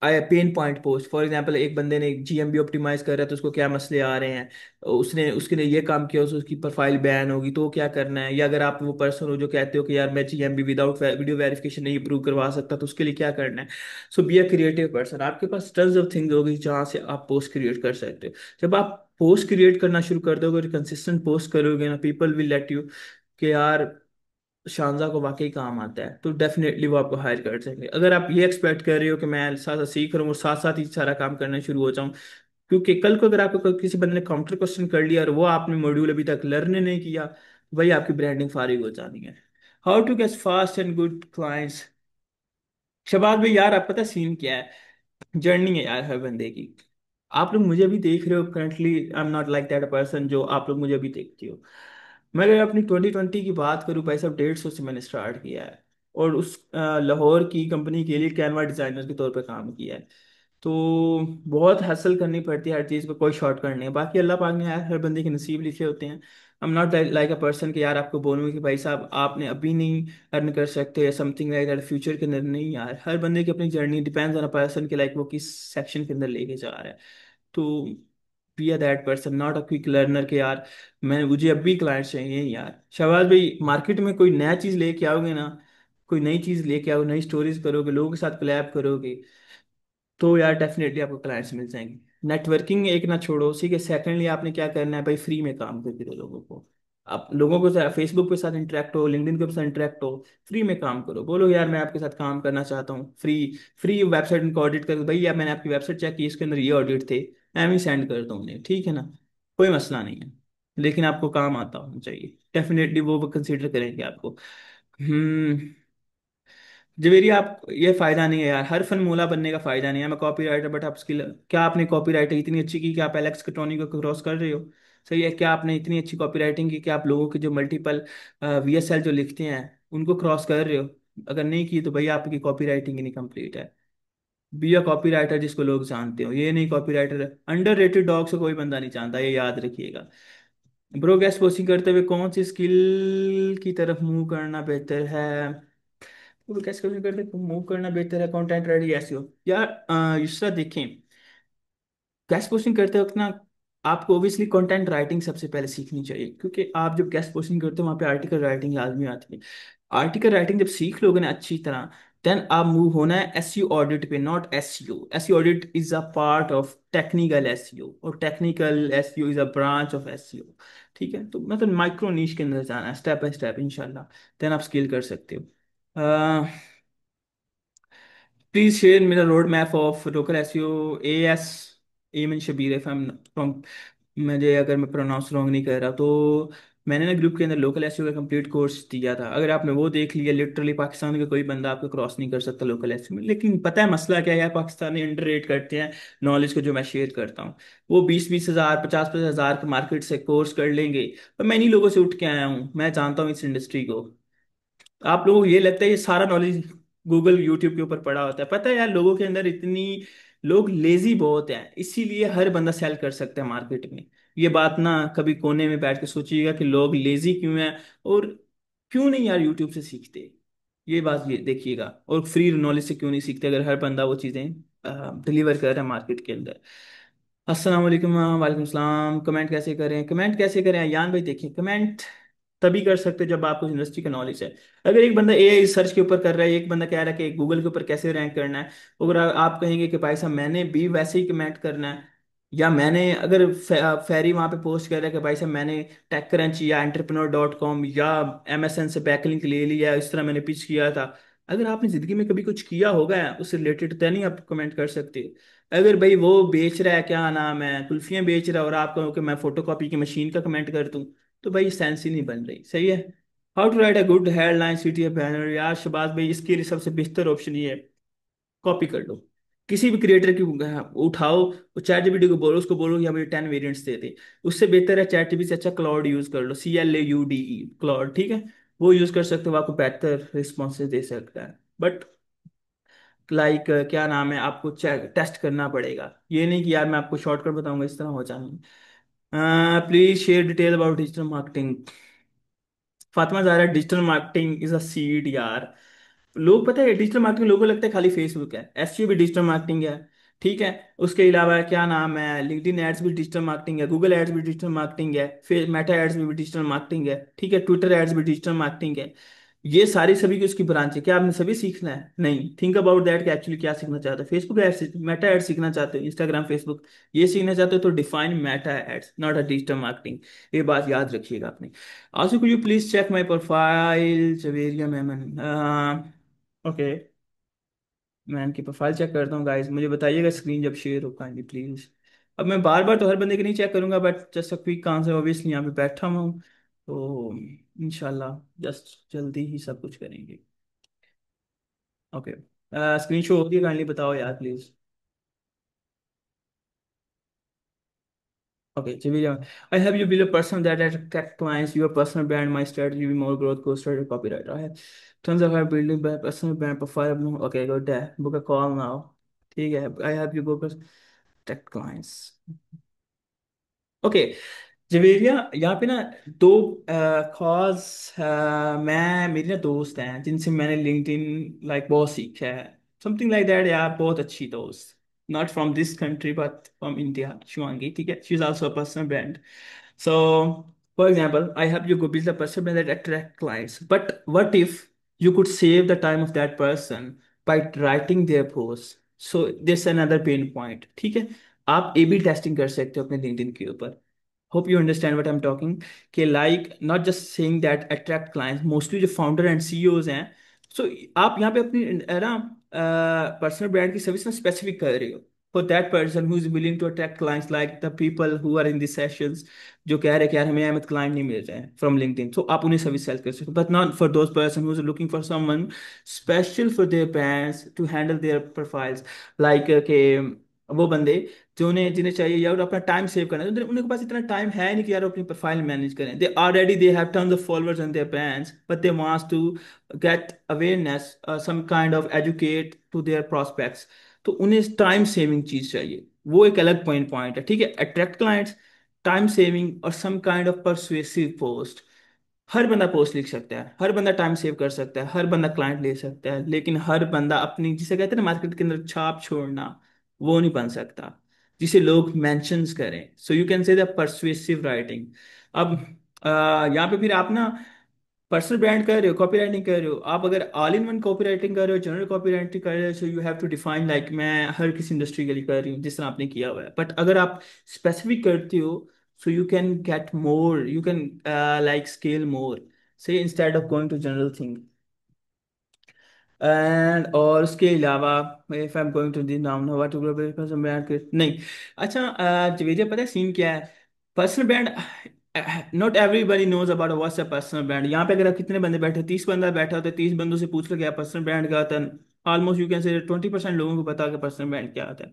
pain point post, for example एक बंदे ने जीएमबी ऑप्टिमाइज कर रहा है तो उसको क्या मसले आ रहे हैं, उसने उसके लिए ये काम किया, उसकी प्रोफाइल बैन होगी तो वो क्या करना है। या अगर आप वो पर्सन हो जो कहते हो कि यार मैं जीएमबी विदाउट वीडियो वेरिफिकेशन नहीं अप्रूव करवा सकता, तो उसके लिए क्या करना है। So be a creative person, आपके पास टन्स ऑफ थिंग्स होगी जहाँ से आप पोस्ट क्रिएट कर सकते हो। जब आप पोस्ट क्रिएट करना शुरू कर दोगे, कंसिस्टेंट पोस्ट करोगे ना, पीपल विल लेट यू कि यार शानजा को वाकई काम आता है, तो डेफिनेटली वो आपको हायर कर सकेंगे। अगर आप ये एक्सपेक्ट कर रहे हो कि मैं साथ साथ सीख रहा हूँ और साथ साथ ही सारा काम करना शुरू हो जाऊँ, क्योंकि कल को अगर आपको किसी बंदे ने काउंटर क्वेश्चन कर लिया और वो आपने मॉड्यूल अभी तक लर्न नहीं किया, वही आपकी ब्रांडिंग फारिग हो जानी है। How to get fast and good clients. Shahbaz भाई यार, आप पता सीन क्या है, जर्नी है यार हर बंदे की। आप लोग मुझे अभी देख रहे हो currently, I am not like that person जो आप लोग मुझे अभी देखते हो। मैं अगर अपनी 2020 की बात करूं भाई साहब, 150 से मैंने स्टार्ट किया है। और उस लाहौर की कंपनी के लिए कैनवा डिजाइनर के तौर पे काम किया है। तो बहुत हासिल करनी पड़ती है हर चीज़ को, कोई शॉर्टकट नहीं है। बाकी अल्लाह पाक ने यार हर बंदे के नसीब लिखे होते हैं। I am not like a person कि यार आपको बोलूँ कि भाई साहब आपने अभी नहीं अर्न कर सकते या समथिंग लाइक दैट फ्यूचर के अंदर, नहीं यार, हर बंदे की अपनी journey depends on a person के, लाइक वो किस सेक्शन के अंदर लेके जा रहा है। तो B a that person, not a quick learner के यार मैं मुझे अब भी क्लाइंट्स चाहिए यार। शहबाज भाई मार्केट में कोई नया चीज़ लेके आओगे ना, कोई नई चीज़ लेके आओगे, नई स्टोरीज करोगे, लोगों के साथ कोलैब करोगे, तो यार डेफिनेटली आपको क्लाइंट्स मिल जाएंगे। नेटवर्किंग एक ना छोड़ो, उसी के सेकंडली आपने क्या करना है भाई, फ्री में काम करके दो लोगों को। आप लोगों को फेसबुक के साथ इंटरेक्ट हो, लिंक्डइन के साथ इंटरेक्ट हो, फ्री में काम करो, बोलो यार मैं आपके साथ काम करना चाहता हूँ फ्री। फ्री वेबसाइट उनको ऑडिट कर, भाई यार मैंने आपकी वेबसाइट चेक की, इसके अंदर ये ऑडिट थे, मैं भी सेंड कर दूँ उन्हें, ठीक है ना। कोई मसला नहीं है, लेकिन आपको काम आता होना चाहिए, डेफिनेटली वो कंसिडर करेंगे आपको। हम्म। जवेरी आप, ये फायदा नहीं है यार, हर फन मूला बनने का फायदा नहीं है। मैं कॉपी राइटर, बट आप स्किल, क्या आपने कॉपी राइटिंग इतनी अच्छी की कि आप एलेक्स कटोनी को क्रॉस कर रहे हो। सही है, क्या आपने इतनी अच्छी कॉपी राइटिंग की कि आप लोगों के जो मल्टीपल वीएसएल जो लिखते हैं उनको क्रॉस कर रहे हो। अगर नहीं की तो भैया आपकी कॉपी राइटिंग ही नहीं कंप्लीट है। बी अ कॉपी राइटर जिसको लोग जानते हो, ये नहीं copy writer. Under rated dog से कोई बंदा नहीं जानता, ये याद रखिएगा। ब्रो गेस्ट पोस्टिंग करते हुए कौन सी स्किल की तरफ मूव करना बेहतर है। वो कैसे कैसे करते मूव करना बेहतर है, कंटेंट रेडी ऐसे हो यार। युसरा देखें, गेस्ट पोस्टिंग करते वक्त ना आपको ओबियसली कंटेंट राइटिंग सबसे पहले सीखनी चाहिए, क्योंकि आप जब गेस्ट पोस्टिंग करते हो वहाँ पे आर्टिकल राइटिंग लाजमी आती है। आर्टिकल राइटिंग जब सीख लोगे ना अच्छी तरह, देन आप मूव होना है एसईओ ऑडिट पे, not SEO. SEO audit is a part of technical SEO, और technical SEO is a branch of SEO. ठीक है, तो मतलब माइक्रो नीश के अंदर जाना है स्टेप बाय स्टेप इंशाल्लाह, देन आप स्किल कर सकते हो। प्लीज शेयर मेरा road map of local SEO as Aiman Shabir, if I am wrong, मुझे अगर मैं प्रोनाउंस रॉन्ग नहीं कर रहा तो। मैंने ना ग्रुप के अंदर लोकल एसईओ का कंप्लीट कोर्स दिया था, अगर आपने वो देख लिया, लिटरली पाकिस्तान का कोई बंदा आपको क्रॉस नहीं कर सकता लोकल एसईओ में। लेकिन पता है मसला क्या है यार, पाकिस्तानी अंडररेट करते हैं नॉलेज को जो मैं शेयर करता हूँ। वो 20-20 हज़ार 50-50 हज़ार के मार्केट से कोर्स कर लेंगे, पर मैं इन्हीं लोगों से उठ के आया हूँ, मैं जानता हूँ इस इंडस्ट्री को। आप लोगों को ये लगता है ये सारा नॉलेज गूगल यूट्यूब के ऊपर पड़ा होता है, पता है यार लोगों के अंदर इतनी, लोग लेजी बहुत हैं, इसीलिए हर बंदा सेल कर सकता है मार्केट में। ये बात ना कभी कोने में बैठ के सोचिएगा कि लोग लेजी क्यों हैं, और क्यों नहीं यार यूट्यूब से सीखते। ये बात ये देखिएगा, और फ्री नॉलेज से क्यों नहीं सीखते अगर हर बंदा वो चीज़ें डिलीवर कर रहा है मार्केट के अंदर। अस्सलाम वालेकुम, वालेकुम सलाम। कमेंट कैसे करें, कमेंट कैसे करें यान भाई, देखिए कमेंट तभी कर सकते हो जब आपको यूनिवर्सिटी का नॉलेज है। अगर एक बंदा एआई सर्च के ऊपर कर रहा है, एक बंदा कह रहा है कि गूगल के ऊपर कैसे रैंक करना है, अगर आप कहेंगे कि भाई साहब मैंने भी वैसे ही कमेंट करना है, या मैंने अगर फेरी वहां पे पोस्ट कर रहा है कि भाई साहब मैंने टेक क्रंच या एंटरप्रेन्योर.com या एमएसएन से बैकलिंक ले लिया, इस तरह मैंने पिच किया था, अगर आपने जिंदगी में कभी कुछ किया होगा उससे रिलेटेड, तो नहीं आप कमेंट कर सकते। अगर भाई वो बेच रहा है, क्या नाम है, कुल्फियां बेच रहा है, और आप कहो कि मैं फोटो कॉपी की मशीन का कमेंट कर दूं, तो भाई सेंस ही नहीं बन रही, सही है। How to write a good headline city banner, यार शबाज भाई इसके लिए सबसे बेहतर ऑप्शन ये है, कॉपी कर लो। किसी भी क्रिएटर की उठाओ, चैट जीपीटी को बोलो, उसको बोलो कि हमें 10 वेरिएंट्स दे दे। उससे बेहतर है चैट जीपीटी से अच्छा क्लाउड यूज कर लो, CLAUDE, क्लाउड, ठीक है। वो यूज कर सकते हो, आपको बेहतर रिस्पॉन्सेज दे सकता है। बट लाइक क्या नाम है, आपको टेस्ट करना पड़ेगा, ये नहीं कि यार मैं आपको शॉर्टकट बताऊंगा इस तरह हो जाएंगे। Please share detail about digital marketing. Fatima Zahra, digital marketing is a seed यार। लोग पता है डिजिटल मार्केटिंग, लोगों को लगता है खाली फेसबुक है, एसईओ भी डिजिटल मार्केटिंग है, ठीक है। उसके अलावा क्या नाम है, लिंक्डइन एड्स भी डिजिटल मार्केटिंग है, गूगल एड्स भी डिजिटल मार्केटिंग है, फिर मेटा एड्स भी डिजिटल मार्केटिंग है, ठीक है, ट्विटर एड्स भी डिजिटल मार्केटिंग है। ये सारी सभी की उसकी ब्रांच है, क्या आपने सभी सीखना है? नहीं, थिंक अबाउट दैट कि एक्चुअली क्या सीखना चाहते हो। फेसबुक एड्स, मेटा एड्स सीखना चाहते हो, इंस्टाग्राम, फेसबुक, ये सीखना चाहते हो तो define meta ads, not a digital marketing. ये बात याद रखिएगा आपने। Also could you please check my profile Javeria Memon. Okay, मैं इनकी प्रोफाइल चेक करता हूँ गाइस, मुझे बताइएगा स्क्रीन जब शेयर हो, काइंडली प्लीज। अब मैं बार बार तो हर बंदे की नहीं चेक करूंगा, but just a quick answer, obviously यहाँ पे बैठा हूँ तो इंशाल्लाह जस्ट जल्दी ही सब कुछ करेंगे। ओके, स्क्रीन शो होती है, काइंडली बताओ यार please. Okay, Javier, I have you be the person that attract clients, your personal brand, my strategy, be more growth, go strategy, copywriter. I have tons of help building by personal brand profile. Okay, go there. Book a call now. ठीक है, I have you go attract clients. Okay, Javeria, यहाँ पे ना दो खास मैं, मेरी ना दोस्त हैं जिनसे मैंने लिंक्डइन लाइक बहुत सीखा है, समथिंग लाइक दैट यार, बहुत अच्छी दोस्त, not from this country but from India, Shivangi, ठीक है, she is also a personal brand. So, for example, I help you go build a person that attract clients. But what if you could save the time of that person by writing their posts? So, there's another pain point. ठीक है, आप A B testing कर सकते हो अपने LinkedIn के ऊपर। Hope you understand what I am talking, कि like not just saying that attract clients, mostly जो फाउंडर एंड सीईओज हैं। सो आप यहाँ पे अपनी ना पर्सनल ब्रांड की सर्विस ना स्पेसिफिक कर रहे हो for that person who is willing to attract clients, like the people who are in this sessions, जो कह रहे हैं कि यार हमें अहमद क्लाइंट नहीं मिल रहे हैं फ्रॉम लिंक्डइन, तो आप उन्हें सर्विस सेल कर सकते हो, but not for those person who is looking for someone special for their brands to handle their profiles, like के वो बंदे जो उन्हें जिन्हें चाहिए यार अपना टाइम सेव करना है, तो उनके पास इतना टाइम है नहीं कि यार वो अपनी प्रोफाइल मैनेज करें, they have tons of followers on their brands, but they wants to get awareness, some kind of educate to their prospects, तो उन्हें टाइम सेविंग चीज चाहिए, वो एक अलग पॉइंट है, ठीक है। अट्रैक्ट क्लाइंट्स, टाइम सेविंग और some kind of persuasive post. हर बंदा पोस्ट लिख सकता है, हर बंदा टाइम सेव कर सकता है, हर बंदा क्लाइंट ले सकता है, लेकिन हर बंदा अपनी, जिसे कहते हैं ना मार्केट के अंदर छाप छोड़ना, वो नहीं बन सकता जिसे लोग मेंशंस करें। सो यू कैन से द परसुएसिव राइटिंग। अब यहाँ पे फिर आप ना पर्सनल ब्रांड कर रहे हो, कॉपी राइटिंग कर रहे हो, आप अगर all in one copy writing कर रहे हो, जनरल कॉपी राइटिंग कर रहे हो, so you have to define like मैं हर किसी इंडस्ट्री के लिए कर रही हूँ जिस तरह आपने किया हुआ है, बट अगर आप स्पेसिफिक करते हो, so you can get more, you can like scale more, say instead of going to general thing। And और उसके अलावा if I am going to the नाम व्हाट टू ब्रांड के नहीं। अच्छा, जवेरिया पता है सीन क्या है, personal brand, not everybody knows about what's a personal brand. यहाँ पे अगर आप कितने बंदे बैठे, 30 बंदा बैठा होता है, 30 बंदों से पूछ लो क्या पर्सनल ब्रांड क्या होता है, ऑलमोस्ट यू कैन से 20% लोगों को पता है कि पर्सनल ब्रांड क्या होता है।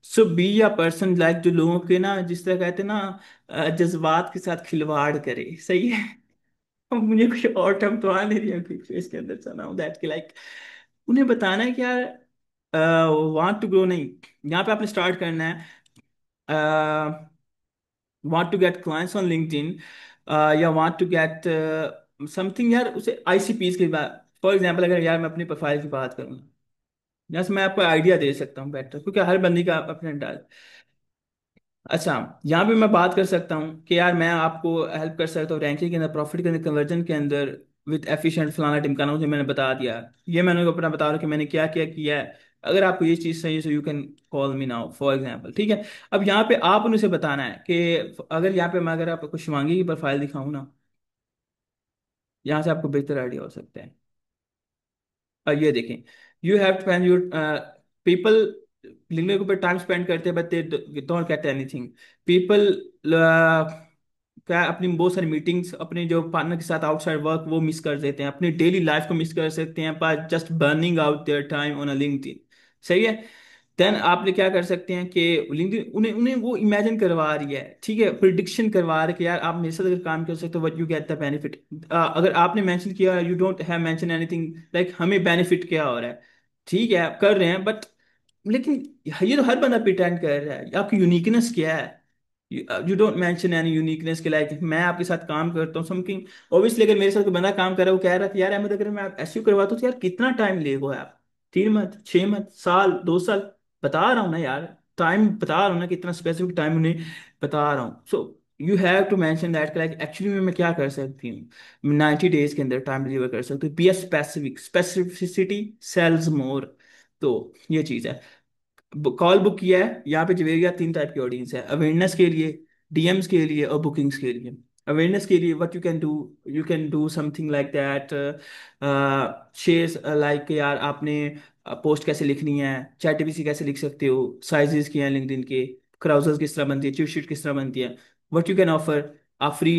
सो बी या पर्सन लाइक जो लोगों के ना, जिस तरह कहते हैं ना, जज्बात के साथ खिलवाड़ करे, सही है। अब मुझे कुछ और टर्म तो आ नहीं रही है क्विक फेस के अंदर, सुना हूं दैट के लाइक उन्हें बताना है कि यार वांट टू ग्रो नहीं, यहाँ पे आपने स्टार्ट करना है want to get clients on LinkedIn, या वांट टू गेट समथिंग, यार उसे आईसीपीज की बात, फॉर एग्जांपल अगर यार मैं अपनी प्रोफाइल की बात करूँ, जैसे मैं आपको आइडिया दे सकता हूँ बेटर, क्योंकि हर बंदी का अपना अच्छा, यहाँ पे मैं बात कर सकता हूँ कि यार मैं आपको हेल्प कर सकता हूँ रैंकिंग के अंदर, प्रॉफिट के अंदर, कन्वर्जन के अंदर, विद एफिशिएंट फलाना टिमकाना, मुझे मैंने बता दिया, ये मैंने अपना बता रहा हूँ कि मैंने क्या क्या किया है। अगर आपको ये चीज़ चाहिए, so you can call me now for example, ठीक है। अब यहाँ पे आप उनसे बताना है कि अगर यहाँ पे मैं अगर आपको शिवांगी की प्रोफाइल दिखाऊँ ना, यहाँ से आपको बेहतर आइडिया हो सकता है। ये देखें, you have to spend your people लिखने के ऊपर टाइम स्पेंड करते हैं, but they don't get anything. People क्या है, अपनी बहुत सारी मीटिंग्स अपने जो पार्टनर के साथ आउटसाइड वर्क वो मिस कर देते हैं, अपनी डेली लाइफ को मिस कर सकते हैं by just burning out their time on a LinkedIn. सही है। देन आपने क्या कर सकते हैं कि लिंक्डइन उन्हें उन्हें वो इमेजिन करवा रही है, ठीक है, प्रिडिक्शन करवा रही है कि यार आप मेरे साथ अगर काम कर सकते हो what you get the benefit. अगर आपने मेंशन किया you don't have mention anything like हमें बेनिफिट क्या हो रहा है, ठीक है आप कर रहे हैं बट, लेकिन ये तो हर बंदा प्रिटेंड कर रहा है, आपकी यूनिकनेस क्या है। You don't mention any uniqueness के लाइक मैं आपके साथ काम करता हूँ समथिंग। ऑब्वियसली अगर मेरे साथ कोई बंदा काम कर रहा है वो कह रहा है कि यार अहमद अगर मैं ऐसे करवाता हूँ तो यार कितना टाइम लेगा आप, 3 मंथ 6 मंथ साल 2 साल, बता रहा हूँ ना यार, टाइम बता रहा हूँ ना, कितना स्पेसिफिक टाइम उन्हें बता रहा हूँ। So you have to mention that like actually मैं क्या कर सकती हूँ 90 डेज के अंदर टाइम डिलीवर कर सकती हूँ, be a specific, specificity sells more. तो ये चीज़ है। कॉल बुक किया है यहाँ पे जवेरिया, 3 टाइप की ऑडियंस है, अवेयरनेस के लिए, डीएम्स के लिए और बुकिंग्स के लिए। अवेयरनेस के लिए what you can do something like that, share like यार आपने पोस्ट कैसे लिखनी है, चैट जीपीटी कैसे लिख सकते हो, साइजेस क्या हैं लिंक्डइन के, क्राउजर्स किस तरह बनती है, चिट शीट किस तरह बनती है, व्हाट यू कैन ऑफर। आप फ्री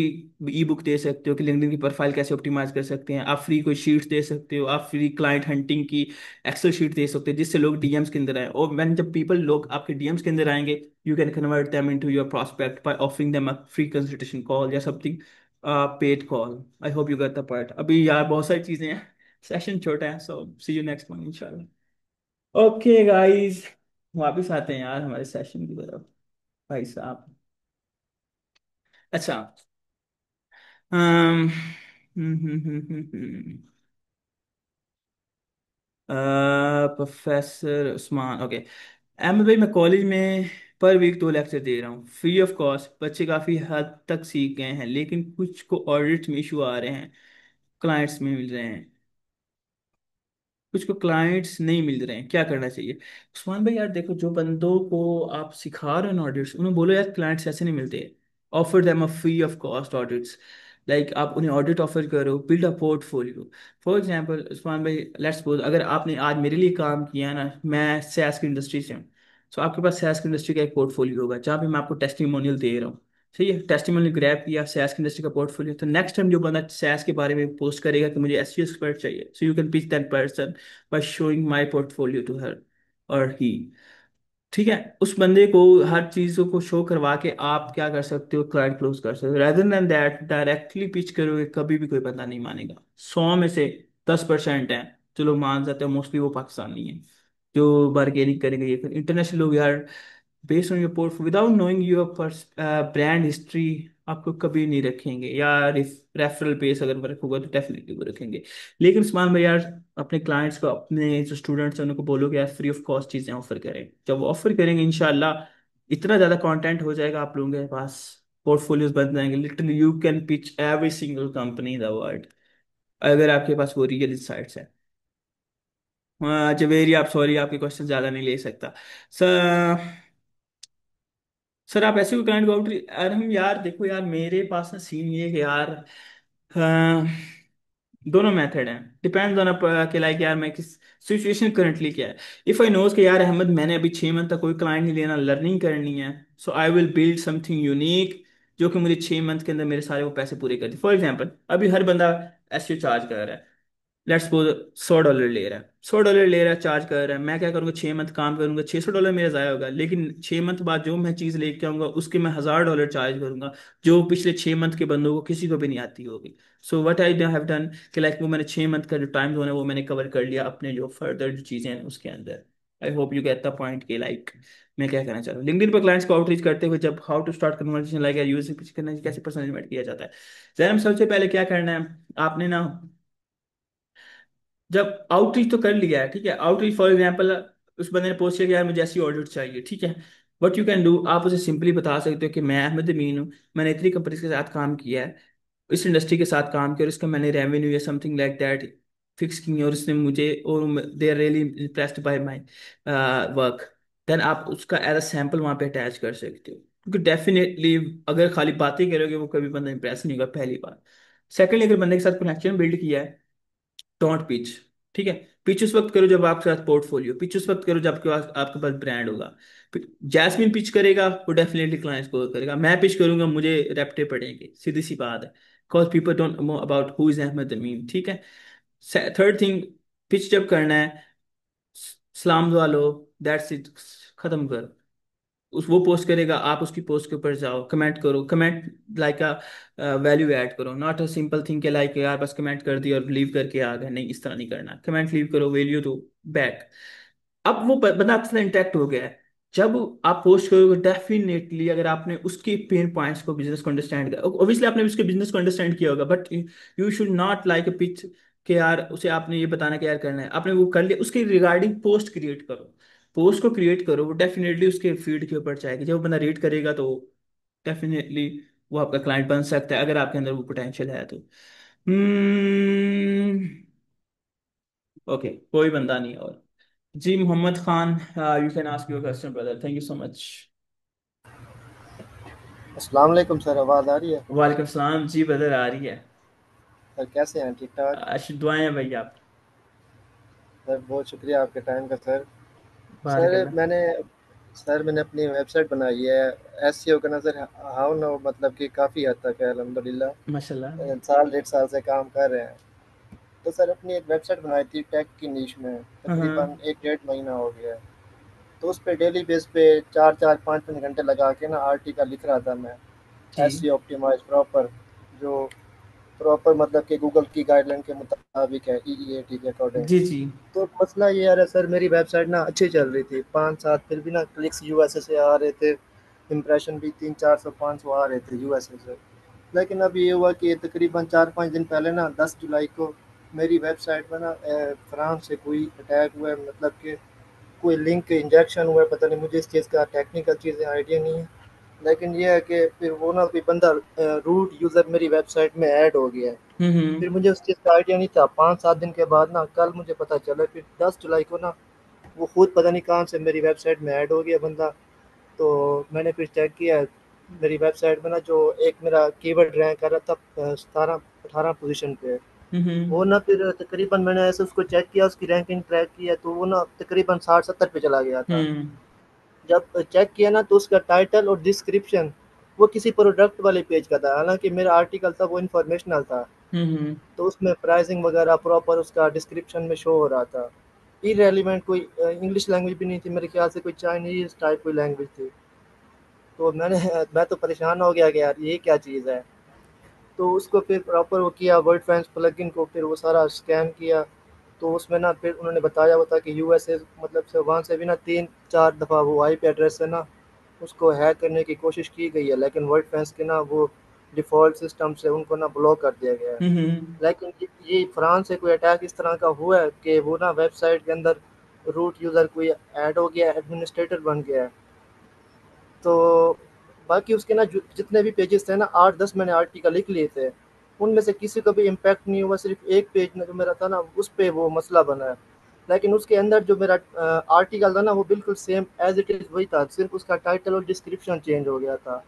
ई बुक दे सकते हो कि लिंक्डइन की प्रोफाइल कैसे ऑप्टिमाइज कर सकते हैं, आप फ्री कोई शीट्स दे सकते हो, आप फ्री क्लाइंट हंटिंग की एक्सेल शीट दे सकते हैं जिससे लोग डीएम्स के अंदर आए, और व्हेन जब पीपल लोग आपके डीएम्स के अंदर आएंगे you can convert them into your prospect by offering them a free consultation call या something paid call. I hope you get the point. अभी यार बहुत सारी चीजें हैं, सेशन छोटा है, so see you next one इंशाल्लाह। ओके गाइस, वापस आते हैं यार हमारे सेशन की तरफ। भाई साहब, अच्छा, प्रोफेसर उस्मान, ओके। भाई मैं कॉलेज में पर वीक 2 लेक्चर दे रहा हूँ फ्री ऑफ कॉस्ट, बच्चे काफ़ी हद तक सीख गए हैं लेकिन कुछ को ऑडिट में इशू आ रहे हैं, क्लाइंट्स में मिल रहे हैं, कुछ को क्लाइंट्स नहीं मिल रहे हैं, क्या करना चाहिए। उस्मान भाई यार देखो, जो बंदों को आप सिखा रहे हो ना ऑडिट्स, उन्हें बोलो यार क्लाइंट्स ऐसे नहीं मिलते, offer them a free of cost audits. Like आप उन्हें ऑडिट ऑफर करो, build a portfolio. For example Usman भाई लेट्स सपोज अगर आपने आज मेरे लिए काम किया ना, मैं सैस की इंडस्ट्री से हूँ, तो आपके पास सैस की इंडस्ट्री का एक पोर्टफोलियो होगा जहाँ पे मैं आपको टेस्टिमोनियल दे रहा हूँ। सही है, टेस्टिमोनियल ग्रैब किया सैस की इंडस्ट्री का पोर्टफोलियो, तो नेक्स्ट टाइम जो बंदा सैस के बारे में पोस्ट करेगा कि मुझे एसईओ एक्सपर्ट चाहिए, so you can pitch that person by showing my portfolio to her or he. ठीक है, उस बंदे को हर चीजों को शो करवा के आप क्या कर सकते हो, क्लाइंट क्लोज कर सकते हो। Rather than that directly pitch करोगे कभी भी कोई बंदा नहीं मानेगा। 100 में से 10% है जो लोग मान जाते हैं, मोस्टली वो पाकिस्तानी है जो बार्गेनिंग करेंगे। ये फिर इंटरनेशनल लोग यार based on your portfolio without knowing your brand history आपको कभी नहीं रखेंगे, या रेफरल बेस अगर वर्क होगा तो डेफिनेटली वो रखेंगे। लेकिन उस्मान भाई यार अपने क्लाइंट्स को, अपने जो स्टूडेंट्स हैं उनको बोलोगे यार फ्री ऑफ कॉस्ट चीज़ें ऑफर करें, जब वो ऑफर करेंगे इंशाल्लाह इतना ज़्यादा कंटेंट हो जाएगा आप लोगों के पास, पोर्टफोलियोज बन जाएंगे, literally you can pitch every single company in the world अगर आपके पास वो रियल इंसाइट्स है। जवेरी आप सॉरी आपके क्वेश्चन ज़्यादा नहीं ले सकता सर। सर आप ऐसे कोई क्लाइंट को आउटरीच, अरे हम यार देखो यार मेरे पास ना सीन ये है कि यार अ, दोनों मेथड हैं, डिपेंड्स ऑन के लाइक यार मैं किस सिचुएशन करंटली क्या है। इफ आई नोज कि यार अहमद मैंने अभी 6 मंथ तक कोई क्लाइंट नहीं लेना, लर्निंग करनी है, so I will build something unique जो कि मुझे 6 मंथ के अंदर मेरे सारे वो पैसे पूरे कर दे। फॉर एग्जाम्पल अभी हर बंदा एसईओ चार्ज कर रहा है, लेट्स सपोज $100 ले रहा है, $100 ले रहा है, चार्ज कर रहा है, मैं क्या करूंगा 6 मंथ काम करूंगा, $600 मेरा जाया होगा, लेकिन 6 मंथ बाद जो मैं चीज़ लेके आऊंगा उसके मैं $1000 चार्ज करूंगा जो पिछले 6 मंथ के बंदों को किसी को भी नहीं आती होगी। So what I have done कि लाइक वो मैंने 6 मंथ का जो टाइम जोन है वो मैंने कवर कर लिया अपने जो फर्दर जो चीज़ें हैं उसके अंदर। आई hope you get the point के लाइक मैं क्या कहना चाह रहा हूँ। लिंक्डइन पर क्लाइंट्स को आउटरीच करते हुए जब how to start conversation like using pitch करना कैसे पर्सनलाइज किया जाता है। जैन सबसे पहले क्या करना है आपने ना, जब आउटरीच तो कर लिया है, ठीक है, आउटरीच फॉर एग्जांपल उस बंदे ने पोस्ट किया कि यार मुझे ऐसी ऑडिट चाहिए, ठीक है, व्हाट यू कैन डू आप उसे सिंपली बता सकते हो कि मैं अहमद अमीन हूँ, मैंने इतनी कंपनीज के साथ काम किया है, इस इंडस्ट्री के साथ काम किया और इसका मैंने रेवेन्यू या समथिंग लाइक दैट फिक्स की है और इसने मुझे और they are really impressed by my work. Then आप उसका एज अ सैम्पल वहाँ पे अटैच कर सकते हो, क्योंकि डेफिनेटली अगर खाली बातें करोगे वो कभी बंदा इंप्रेस नहीं होगा, पहली बात। सेकेंडली अगर बंदे के साथ कनेक्शन बिल्ड किया है, डोंट पिच, ठीक है। पिच उस वक्त करो जब आपके पास पोर्टफोलियो, पिच उस वक्त करो जब आपके पास ब्रांड होगा। जैस्मिन पिच करेगा वो डेफिनेटली क्लाइंट को करेगा, मैं पिच करूंगा मुझे रेप्टे पड़ेंगे, सीधी सी बात है। Because people don't know about who is Ahmad Tamim, ठीक है। थर्ड थिंग, पिच जब करना है, सलाम वालो, दैट्स इट, खत्म कर। उस वो पोस्ट करेगा, आप उसकी पोस्ट के ऊपर जाओ, कमेंट करो, comment like a value add करो, नॉट अ सिंपल थिंग के लाइक यार बस कमेंट कर दिया और लीव करके आ गए, नहीं इस तरह नहीं करना, कमेंट लीव करो, वैल्यू दो बैक। अब वो बंदा आपके साथ इंटरेक्ट हो गया है, जब आप पोस्ट करोगे डेफिनेटली, अगर आपने उसके पेन पॉइंट्स को, बिजनेस को अंडरस्टैंड किया, ऑब्वियसली आपने उसके बिजनेस को अंडरस्टैंड किया होगा, but you should not like a pitch के यार उसे आपने ये बताना कि यार करना है, आपने वो कर लिया, उसके रिगार्डिंग पोस्ट क्रिएट करो, पोस्ट को क्रिएट करो, वो डेफिनेटली उसके फीड के ऊपर जाएगी, जब वो बंदा रीड करेगा तो डेफिनेटली वो आपका क्लाइंट बन सकता है, अगर आपके अंदर वो पोटेंशियल है तो। ओके, कोई बंदा नहीं और। जी Mohammad Khan, you can ask your question brother, thank you so much. अस्सलाम वालेकुम सर, आवाज़ आ रही है? वालेकुम सलाम जी ब्रदर, आ रही है। सर कैसे हैं? ठीक ठाक। दुआएं हैं भाई आप। सर बहुत शुक्रिया आपके टाइम का सर। बारक सर अल्लाह। मैंने अपनी वेबसाइट बनाई है। एसईओ का नज़र हाउ नो मतलब कि काफ़ी हद तक है अल्हम्दुलिल्लाह। माशाल्लाह। साल डेढ़ साल से काम कर रहे हैं। तो सर अपनी एक वेबसाइट बनाई थी टेक की नीश में, हाँ तकरीबन हाँ। एक डेढ़ महीना हो गया है। तो उस पे डेली बेस पे चार चार पाँच पाँच घंटे लगा के ना आर्टिकल लिख रहा था मैं। जी एसईओ ऑप्टिमाइज प्रॉपर, जो प्रॉपर मतलब कि गूगल की गाइडलाइन के मुताबिक है, ईईएटी के अकॉर्डिंग। जी जी। तो मसला ये आ रहा है सर, मेरी वेबसाइट ना अच्छी चल रही थी 5-7, फिर भी ना क्लिक्स यूएसए से आ रहे थे, इम्प्रेशन भी 300-400-500 आ रहे थे यूएसए से। लेकिन अब ये हुआ कि तकरीबन 4-5 दिन पहले ना 10 जुलाई को मेरी वेबसाइट पर ना फ्रांस से कोई अटैक हुआ है, मतलब कि कोई लिंक इंजेक्शन हुआ है, पता नहीं, मुझे इस चीज़ का टेक्निकल चीज़ें आइडिया नहीं है। लेकिन ये है कि फिर वो ना कोई बंदा रूट यूज़र मेरी वेबसाइट में ऐड हो गया है। फिर हम्म। मुझे उस चीज़ का आइडिया नहीं था, 5-7 दिन के बाद ना कल मुझे पता चला, फिर 10 जुलाई को ना वो खुद पता नहीं कहाँ से मेरी वेबसाइट में ऐड हो गया बंदा। तो मैंने फिर चेक किया, मेरी वेबसाइट में ना जो एक मेरा कीवर्ड रैंक कर रहा था 17-18 पोजीशन पे, वो हम्म। ना फिर तकरीबन मैंने ऐसे उसको चेक किया, उसकी रैंकिंग ट्रैक किया, तो वो ना तकरीबन 60-70 पे चला गया था। हम्म। जब चेक किया ना तो उसका टाइटल और डिस्क्रिप्शन वो किसी प्रोडक्ट वाले पेज का था, हालांकि मेरा आर्टिकल था वो इन्फॉर्मेशनल था। हम्म। तो उसमें प्राइसिंग वगैरह प्रॉपर उसका डिस्क्रिप्शन में शो हो रहा था। इरेलीवेंट कोई इंग्लिश लैंग्वेज भी नहीं थी, मेरे ख्याल से कोई चाइनीज टाइप कोई लैंग्वेज थी। तो मैं तो परेशान हो गया कि यार ये क्या चीज़ है। तो उसको फिर प्रॉपर वो किया, वर्ड फैंस प्लगइन को फिर वो सारा स्कैन किया। तो उसमें ना फिर उन्होंने बताया हुआ था कि यूएसए मतलब से वहाँ से भी ना 3-4 दफ़ा वो आईपी एड्रेस से ना उसको हैक करने की कोशिश की गई है, लेकिन वर्ड फैंस के ना वो डिफ़ॉल्ट सिस्टम से उनको ना ब्लॉक कर दिया गया है। हम्म। लेकिन ये फ्रांस से कोई अटैक इस तरह का हुआ है कि वो ना वेबसाइट के अंदर रूट यूज़र कोई ऐड हो गया है, एडमिनिस्ट्रेटर बन गया है। तो बाकी उसके ना जितने भी पेजेस थे ना, 8-10 मैंने आर्टिकल लिख लिए थे, उनमें से किसी का भी इम्पैक्ट नहीं हुआ, सिर्फ एक पेज में जो मेरा था ना उस पे वो मसला बना है। लेकिन उसके अंदर जो मेरा आर्टिकल था ना वो बिल्कुल सेम एज इट इज़ वही था, सिर्फ उसका टाइटल और डिस्क्रिप्शन चेंज हो गया था।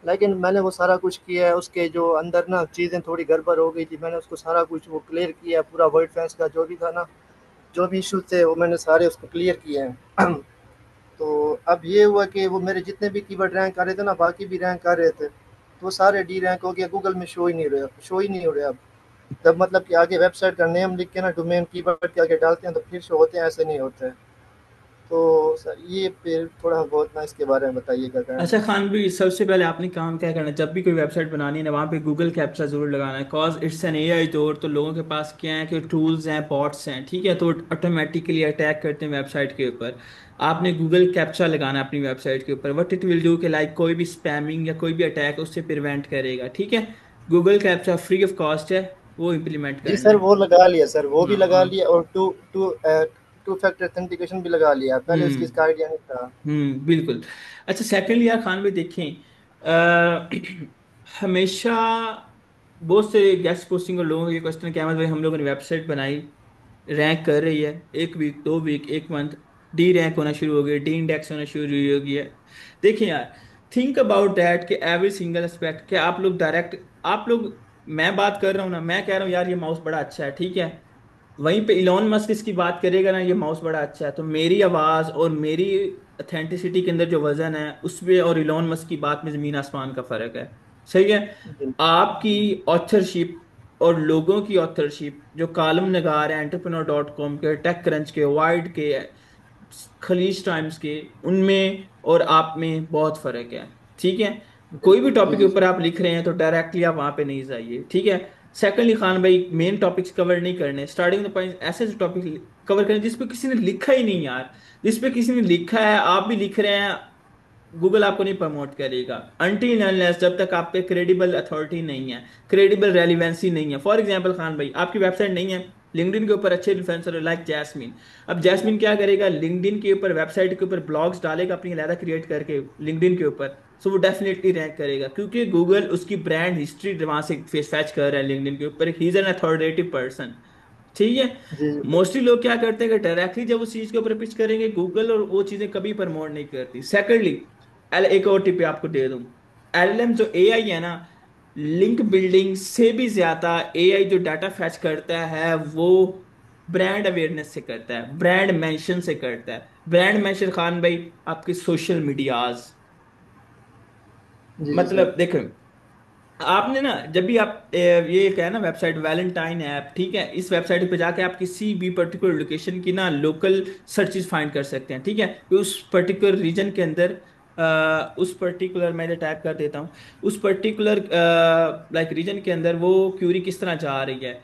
लेकिन मैंने वो सारा कुछ किया है, उसके जो अंदर ना चीज़ें थोड़ी गड़बड़ हो गई थी, मैंने उसको सारा कुछ वो क्लियर किया है, पूरा वर्ड फैंस का जो भी था ना, जो भी इशू थे वो मैंने सारे उसको क्लियर किए हैं। तो अब ये हुआ कि वो मेरे जितने भी कीवर्ड रैंक आ रहे थे ना, बाकी भी रैंक आ रहे थे, तो वो सारे डी रैंक हो गया, गूगल में शो ही नहीं हो रहे अब। जब मतलब कि आगे वेबसाइट का नेम लिख के ना डोमेन कीवर्ड के आगे डालते हैं तो फिर शो होते हैं, ऐसे नहीं होते। तो सर ये फिर थोड़ा बहुत ना इसके बारे में बताइएगा अच्छा काइंडली। खान भी, सबसे पहले आपने काम क्या करना है, जब भी कोई वेबसाइट बनानी है ना वहाँ पे गूगल कैप्चा जरूर लगाना है, कॉज इट्स एन एआई दौर, तो लोगों के पास क्या है कि टूल्स हैं, बॉट्स हैं, ठीक है, तो ऑटोमेटिकली अटैक करते हैं वेबसाइट के ऊपर। आपने गूगल कैप्चा लगाना है अपनी वेबसाइट के ऊपर, व्हाट इट विल डू कि लाइक कोई भी स्पैमिंग या कोई भी अटैक उससे प्रिवेंट करेगा, ठीक है। Google captcha free of cost है, वो इम्प्लीमेंट जी करना सर है। वो लगा लिया सर, वो भी हाँ लगा हाँ। लिया, और two two two factor authentication भी लगा लिया, पहले इसकी हम्म। इसका आइडिया नहीं था। बिल्कुल। अच्छा सेकंडली यार खान भी देखें, हमेशा बहुत से गेस्ट पोस्टिंग और लोगों के क्वेश्चन क्या, अहमद भाई हम लोगों ने वेबसाइट बनाई, रैंक कर रही है, एक वीक, 2 वीक, एक मंथ, डी रैंक होना शुरू हो गया, डी इंडेक्स होना शुरू हो गया। देखिए यार, थिंक अबाउट दैट कि एवरी सिंगल एस्पेक्ट कि आप लोग डायरेक्ट, आप लोग, मैं बात कर रहा हूँ ना, मैं कह रहा हूँ यार ये माउस बड़ा अच्छा है, ठीक है, वहीं पे इलॉन मस्क इसकी बात करेगा ना, ये माउस बड़ा अच्छा है, तो मेरी आवाज और मेरी अथेंटिसिटी के अंदर जो वजन है उसमें और इलॉन मस्क की बात में जमीन आसमान का फर्क है। सही है। बिल्कुल। आपकी ऑथरशिप और लोगों की ऑथरशिप, जो कॉलम नगार है एंटरप्रेन्योर.कॉम के, टेक क्रंच के, वाइड के, खलीज टाइम्स के, उनमें और आप में बहुत फर्क है। ठीक है। कोई भी बिल्कुल जी टॉपिक के जी ऊपर सर। आप लिख रहे हैं तो डायरेक्टली आप वहां पे नहीं जाइए। ठीक है। सेकंडली खान भाई, मेन टॉपिक्स कवर नहीं करने, स्टार्टिंग द पॉइंट ऐसे टॉपिक कवर करें जिसपे किसी ने लिखा ही नहीं यार। जिसपे किसी ने लिखा है, आप भी लिख रहे हैं, गूगल आपको नहीं प्रमोट करेगा अनटिल अनलेस जब तक आप पे क्रेडिबल अथॉरिटी नहीं है, क्रेडिबल रेलिवेंसी नहीं है। फॉर एग्जांपल खान भाई, आपकी वेबसाइट नहीं है, लिंक्डइन के ऊपर अच्छे इन्फ्लुएंसर लाइक जैस्मिन। अब जैस्मिन क्या करेगा, लिंक्डइन के ऊपर, वेबसाइट के ऊपर ब्लॉग्स डालेगा अपनी अलग क्रिएट करके लिंक्डइन के ऊपर, सो वो डेफिनेटली रैंक करेगा, क्योंकि गूगल उसकी ब्रांड हिस्ट्री वहां से फैच कर रहा है लिंक्डइन के ऊपर, he is an authoritative person. ठीक है। जी जी सर। मोस्टली लोग क्या करते हैं कि डायरेक्टली जब उस चीज के ऊपर पिच करेंगे गूगल, और वो चीजें कभी प्रमोट नहीं करती। सेकंडली, एल एक और टिप आपको दे दूं, एलएलएम जो एआई है ना, लिंक बिल्डिंग से भी ज्यादा एआई जो डाटा फैच करता है वो ब्रांड अवेयरनेस से करता है, ब्रांड मेंशन से करता है। ब्रांड मेंशन खान भाई, आपके सोशल मीडियाज, जी जी सर। मतलब देखो, आपने ना जब भी आप ये क्या है ना, वेबसाइट वैलेंटाइन ऐप, ठीक है, इस वेबसाइट पे जाके आप किसी भी पर्टिकुलर लोकेशन की ना लोकल सर्चेस फाइंड कर सकते हैं। ठीक है, कि उस पर्टिकुलर रीजन के अंदर उस पर्टिकुलर, मैं टाइप कर देता हूँ, उस पर्टिकुलर लाइक रीजन के अंदर वो क्यूरी किस तरह जा रही है।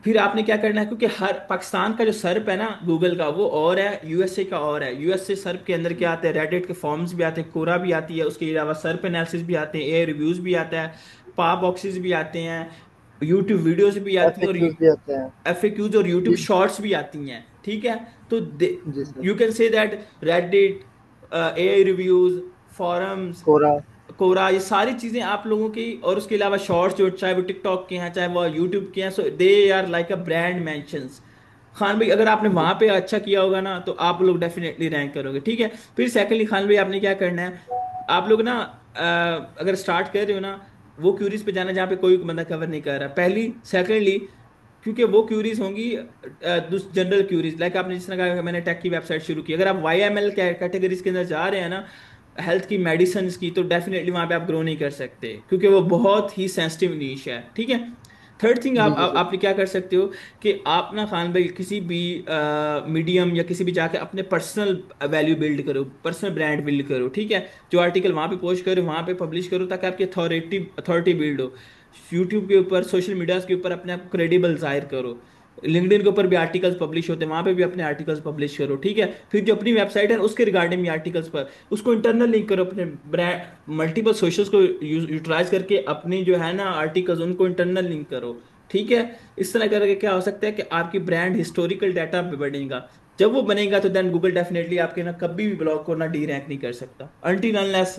फिर आपने क्या करना है, क्योंकि हर पाकिस्तान का जो सर्प है ना गूगल का वो और है, यूएसए का और है। यूएसए सर्प के अंदर क्या आता है, रेडिट के फॉर्म्स भी आते हैं, कोरा भी आती है, उसके अलावा सर्प एनालिसिस भी आते हैं, एयर रिव्यूज भी आता है, पा बॉक्सेस भी आते हैं, यूट्यूब वीडियोस भी आती हैं, और एफएक्यूज भी आते हैं। एफएक्यूज और यूट्यूब जी शॉर्ट्स भी आती हैं। ठीक है। तो जी sir. You can say that Reddit, AI reviews, forums, Quora. Quora, ये सारी चीजें आप लोगों की, और उसके अलावा शॉर्ट्स जो चाहे वो टिकटॉक के हैं चाहे वो यूट्यूब के हैं, so they are like a brand mentions. Khan भाई अगर आपने जी वहां पे अच्छा किया होगा ना तो आप लोग डेफिनेटली रैंक करोगे। ठीक है। फिर सेकंडली खान भाई, आपने क्या करना है, आप लोग ना अगर स्टार्ट कर रहे हो ना, वो क्यूरीज पे जाना जहाँ पे कोई बंदा कवर नहीं कर रहा, पहली। सेकंडली, क्योंकि वो क्यूरीज होंगी जनरल क्यूरीज, लाइक आपने जिस तरह कहा कि मैंने टेक की वेबसाइट शुरू की, अगर आप वाई एम एल कैटेगरीज के अंदर जा रहे हैं ना, हेल्थ की, मेडिसिन की, तो डेफिनेटली वहां पे आप ग्रो नहीं कर सकते, क्योंकि वो बहुत ही सेंसिटिव नीश है। ठीक है। थर्ड थिंग, जी जी सर। आप क्या कर सकते हो कि आप ना खान भाई किसी भी मीडियम या किसी भी जाके अपने पर्सनल वैल्यू बिल्ड करो, पर्सनल ब्रांड बिल्ड करो। ठीक है। जो आर्टिकल वहां पे पोस्ट करो, वहां पे पब्लिश करो, ताकि आपकी अथॉरिटी बिल्ड हो। यूट्यूब के ऊपर, सोशल मीडिया के ऊपर अपने आप को क्रेडिबल जाहिर करो। लिंक्डइन के ऊपर भी आर्टिकल्स पब्लिश होते हैं, वहां पे भी अपने आर्टिकल्स पब्लिश करो। ठीक है। फिर जो अपनी वेबसाइट है उसके रिगार्डिंग भी आर्टिकल्स पर, उसको इंटरनल लिंक करो अपने ब्रांड, मल्टीपल सोशल्स को यूटिलाइज करके अपनी जो है ना आर्टिकल्स, उनको इंटरनल लिंक करो। ठीक है। इस तरह करके क्या हो सकता है कि आपकी ब्रांड हिस्टोरिकल डाटा पे बनेगा। जब वो बनेगा तो देन गूगल डेफिनेटली आपके ना कभी भी ब्लॉग को ना डी रैंक नहीं कर सकता, अनटिल अनलेस